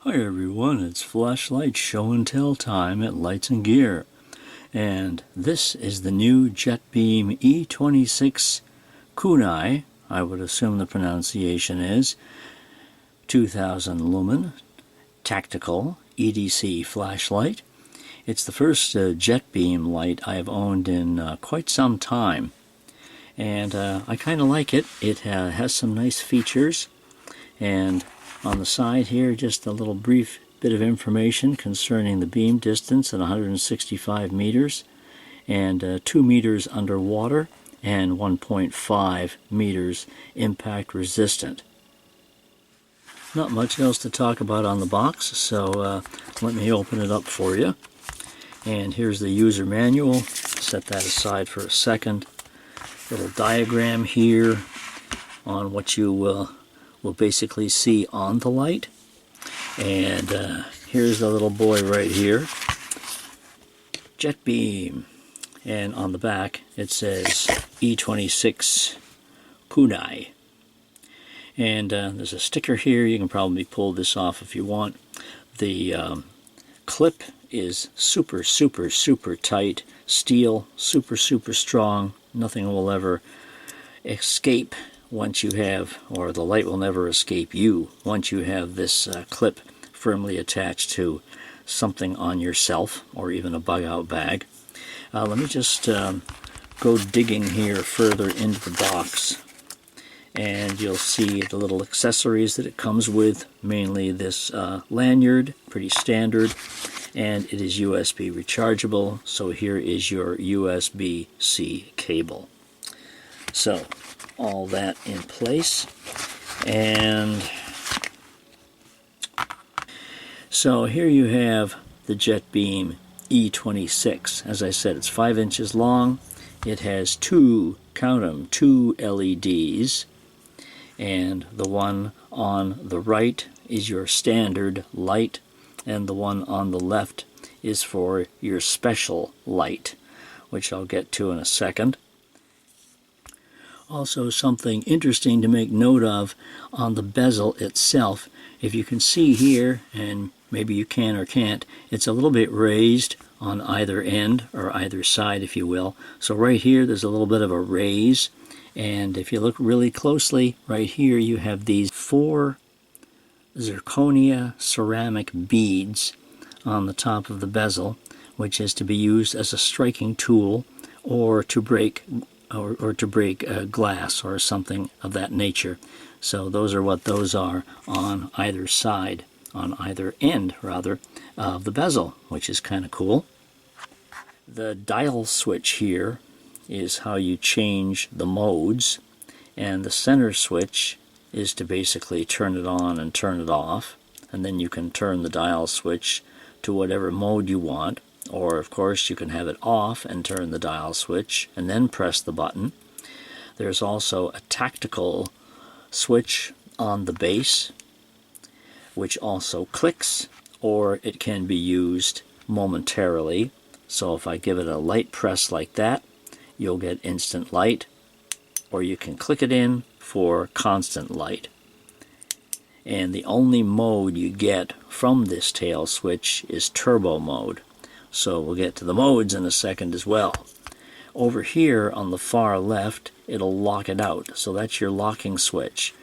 Hi everyone, it's Flashlight Show and Tell time at Lights and Gear, and this is the new Jetbeam E26 Kunai, I would assume the pronunciation is, 2000 lumen, tactical EDC flashlight. It's the first Jetbeam light I've owned in quite some time, and I kind of like it. It has some nice features, and on the side here, just a little brief bit of information concerning the beam distance at 165 meters and 2 meters underwater and 1.5 meters impact resistant. Not much else to talk about on the box, so let me open it up for you. And here's the user manual. Set that aside for a second. Little diagram here on what you will basically see on the light. And here's the little boy right here, Jetbeam, and on the back it says E26 Kunai. And there's a sticker here. You can probably pull this off if you want. The clip is super tight, steel, super strong. Nothing will ever escape once you have, or the light will never escape you once you have this clip firmly attached to something on yourself or even a bug out bag. Let me just go digging here further into the box, and you'll see the little accessories that it comes with, mainly this lanyard, pretty standard, and it is USB rechargeable, so here is your USB-C cable. So all that in place, and so here you have the Jetbeam E26. As I said, it's 5 inches long. It has two LEDs, and the one on the right is your standard light, and the one on the left is for your special light, which I'll get to in a second. Also, something interesting to make note of on the bezel itself. If you can see here, and maybe you can or can't, it's a little bit raised on either end, or either side if you will. So right here there's a little bit of a raise, and if you look really closely, right here you have these 4 zirconia ceramic beads on the top of the bezel, which is to be used as a striking tool or to break glass or something of that nature. So those are what those are on either side, on either end rather, of the bezel, which is kind of cool. The dial switch here is how you change the modes, and the center switch is to basically turn it on and turn it off, and then you can turn the dial switch to whatever mode you want. Or, of course, you can have it off and turn the dial switch and then press the button. There's also a tactical switch on the base, which also clicks, or it can be used momentarily. So if I give it a light press like that, you'll get instant light, or you can click it in for constant light. And the only mode you get from this tail switch is turbo mode. So we'll get to the modes in a second as well. Over here on the far left, it'll lock it out. So that's your locking switch.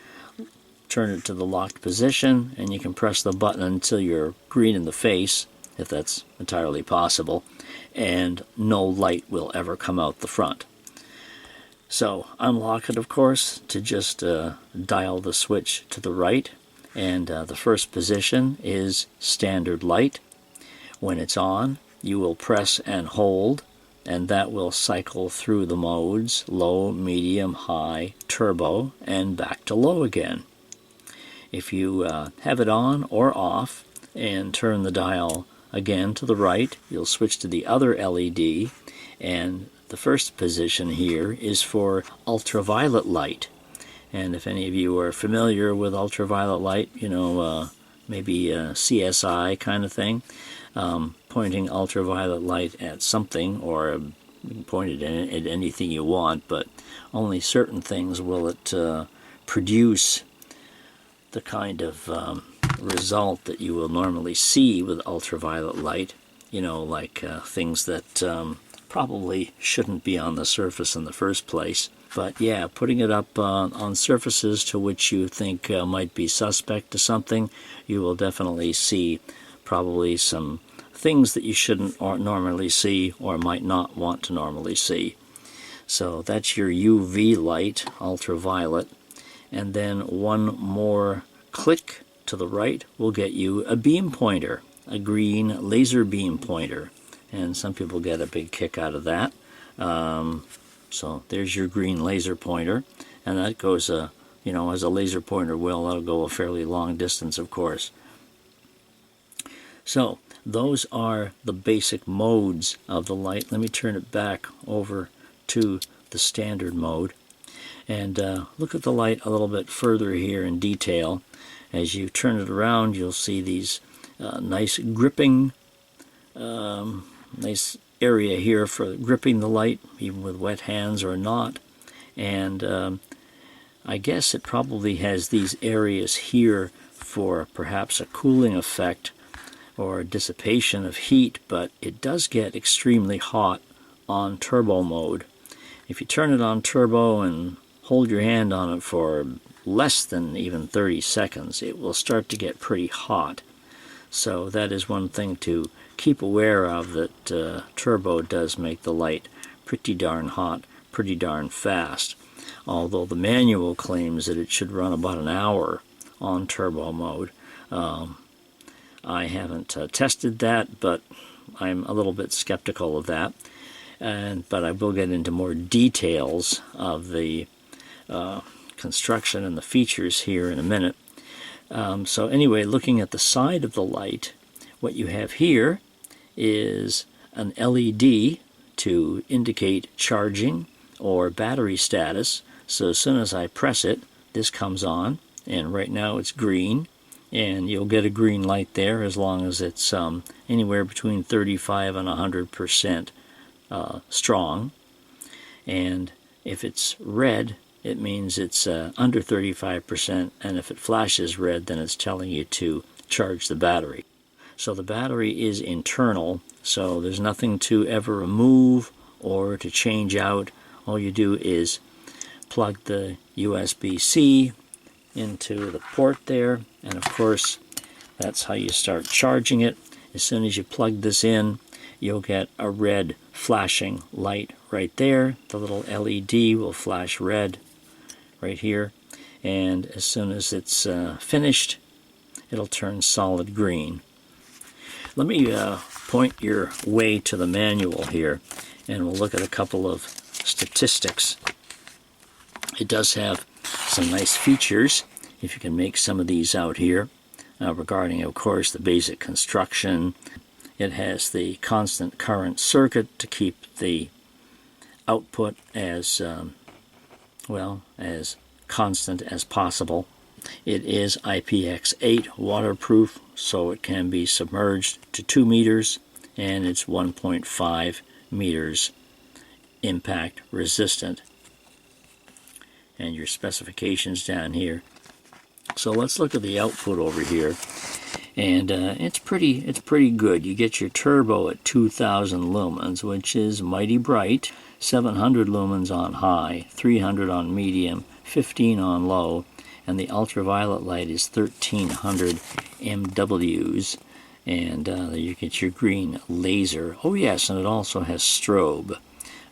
Turn it to the locked position, and you can press the button until you're green in the face, if that's entirely possible, and no light will ever come out the front. So unlock it, of course, to just dial the switch to the right, and the first position is standard light. When it's on, you will press and hold, and that will cycle through the modes: low, medium, high, turbo, and back to low again. If you have it on or off and turn the dial again to the right, you'll switch to the other LED, and the first position here is for ultraviolet light. And if any of you are familiar with ultraviolet light, you know, maybe CSI kind of thing, pointing ultraviolet light at something, or point it at anything you want, but only certain things will it produce the kind of result that you will normally see with ultraviolet light, you know, like things that probably shouldn't be on the surface in the first place. But yeah, putting it up on surfaces to which you think might be suspect to something, you will definitely see probably some things that you shouldn't normally see or might not want to normally see. So that's your UV light, ultraviolet. And then one more click to the right will get you a beam pointer, a green laser beam pointer. And some people get a big kick out of that. So there's your green laser pointer, and that goes, you know, as a laser pointer will, that'll go a fairly long distance, of course. So those are the basic modes of the light. Let me turn it back over to the standard mode and look at the light a little bit further here in detail. As you turn it around, you'll see these nice gripping, nice area here for gripping the light, even with wet hands or not. And I guess it probably has these areas here for perhaps a cooling effect or dissipation of heat, but it does get extremely hot on turbo mode. If you turn it on turbo and hold your hand on it for less than even 30 seconds, it will start to get pretty hot. So that is one thing to keep aware of, that turbo does make the light pretty darn hot, pretty darn fast. Although the manual claims that it should run about an hour on turbo mode. I haven't tested that, but I'm a little bit skeptical of that. But I will get into more details of the construction and the features here in a minute. So anyway, looking at the side of the light, what you have here is an LED to indicate charging or battery status. So as soon as I press it, this comes on, and right now it's green, and you'll get a green light there as long as it's anywhere between 35 and 100% strong. And if it's red, it means it's under 35%, and if it flashes red, then it's telling you to charge the battery. So the battery is internal, so there's nothing to ever remove or to change out. All you do is plug the USB-C into the port there, and of course that's how you start charging it. As soon as you plug this in, you'll get a red flashing light right there. The little LED will flash red right here, and as soon as it's finished, it'll turn solid green. Let me point your way to the manual here, and we'll look at a couple of statistics. It does have some nice features, if you can make some of these out here, regarding, of course, the basic construction. It has the constant current circuit to keep the output as well, as constant as possible. It is IPX8 waterproof, so it can be submerged to 2 meters, and it's 1.5 meters impact resistant. And your specifications down here. So let's look at the output over here, and it's pretty good. You get your turbo at 2,000 lumens, which is mighty bright. 700 lumens on high, 300 on medium, 15 on low, and the ultraviolet light is 1300 MWs, and you get your green laser. Oh yes, and it also has strobe.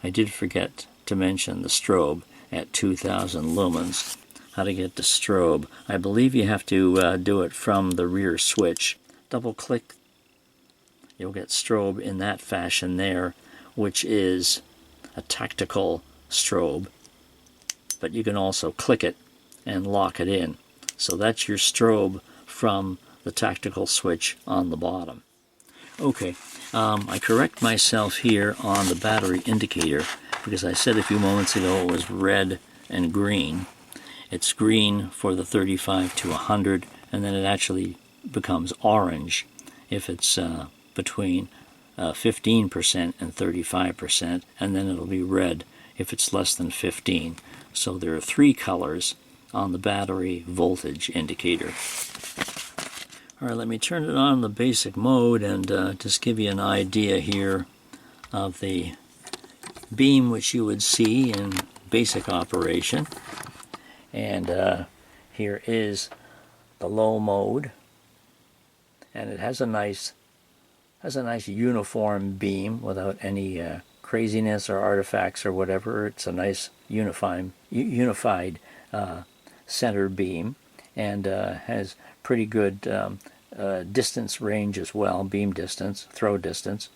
I did forget to mention the strobe at 2000 lumens. How to get to strobe? I believe you have to do it from the rear switch. Double click, you'll get strobe in that fashion there, which is a tactical strobe, but you can also click it and lock it in. So that's your strobe from the tactical switch on the bottom. Okay, I correct myself here on the battery indicator, because I said a few moments ago it was red and green. It's green for the 35 to 100, and then it actually becomes orange if it's between 15% and 35%, and then it'll be red if it's less than 15. So there are 3 colors on the battery voltage indicator. All right, let me turn it on the basic mode and just give you an idea here of the beam which you would see in basic operation. And here is the low mode, and it has a nice uniform beam without any craziness or artifacts or whatever. It's a nice unified center beam, and has pretty good distance range as well, beam distance, throw distance.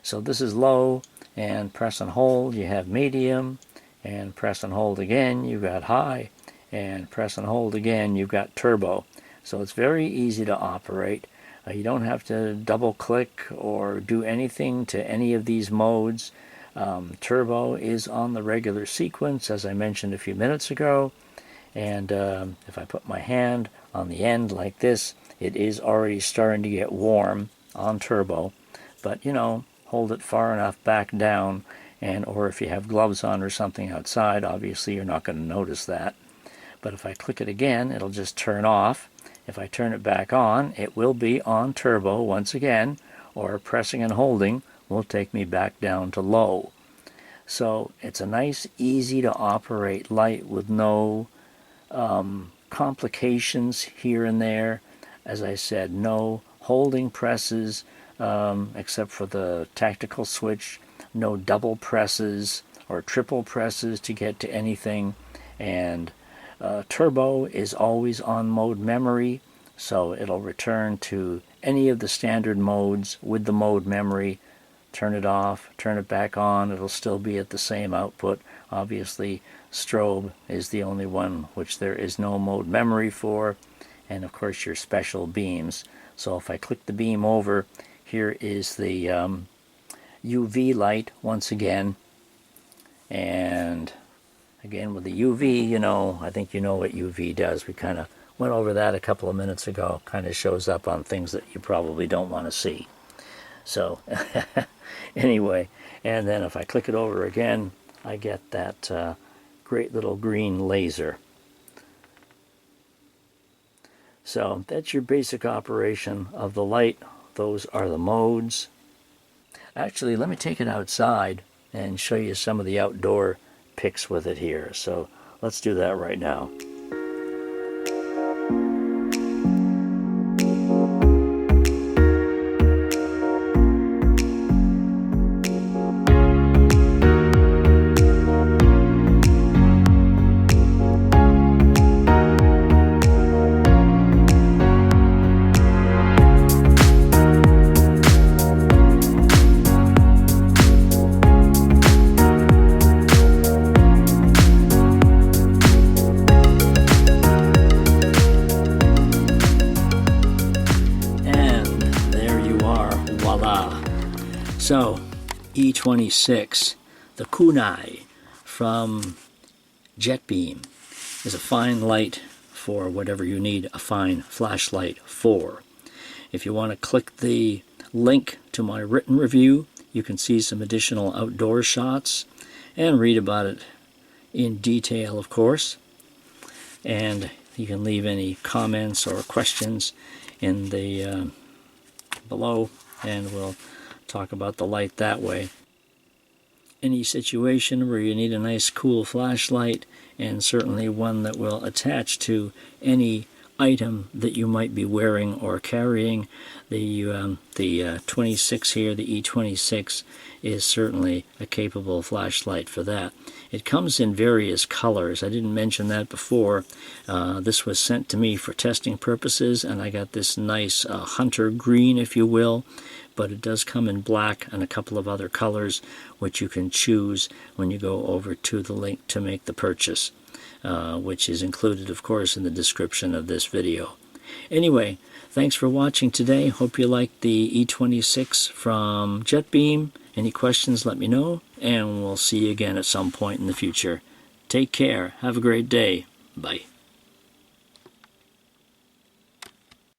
So this is low, and press and hold, you have medium, and press and hold again, you've got high, and press and hold again, you've got turbo. So it's very easy to operate. You don't have to double click or do anything to any of these modes. Turbo is on the regular sequence, as I mentioned a few minutes ago. And if I put my hand on the end like this, it is already starting to get warm on turbo. But, you know, hold it far enough back down, and or if you have gloves on or something outside, obviously you're not going to notice that. But if I click it again, it'll just turn off. If I turn it back on, it will be on turbo once again, or pressing and holding will take me back down to low. So it's a nice, easy to operate light with no complications here and there. As I said, no holding presses except for the tactical switch, no double presses or triple presses to get to anything, and turbo is always on mode memory, so it'll return to any of the standard modes with the mode memory. Turn it off, turn it back on, it'll still be at the same output. Obviously, strobe is the only one which there is no mode memory for, and of course your special beams. So if I click the beam over, here is the UV light once again, and again with the UV, you know, I think you know what UV does. We kind of went over that a couple of minutes ago. Kind of shows up on things that you probably don't want to see. So anyway, and then if I click it over again, I get that great little green laser. So that's your basic operation of the light. Those are the modes. Actually, let me take it outside and show you some of the outdoor pics with it here. So let's do that right now. So, E26, the Kunai from Jetbeam, is a fine light for whatever you need a fine flashlight for. If you want to click the link to my written review, you can see some additional outdoor shots and read about it in detail, of course. And you can leave any comments or questions in the below, and we'll talk about the light that way. Any situation where you need a nice cool flashlight, and certainly one that will attach to any item that you might be wearing or carrying, the 26 here, the E26, is certainly a capable flashlight for that. It comes in various colors. I didn't mention that before. This was sent to me for testing purposes, and I got this nice hunter green, if you will, but it does come in black and a couple of other colors which you can choose when you go over to the link to make the purchase, which is included, of course, in the description of this video. Anyway, thanks for watching today. Hope you liked the E26 from Jetbeam. Any questions, let me know, and we'll see you again at some point in the future. Take care. Have a great day. Bye.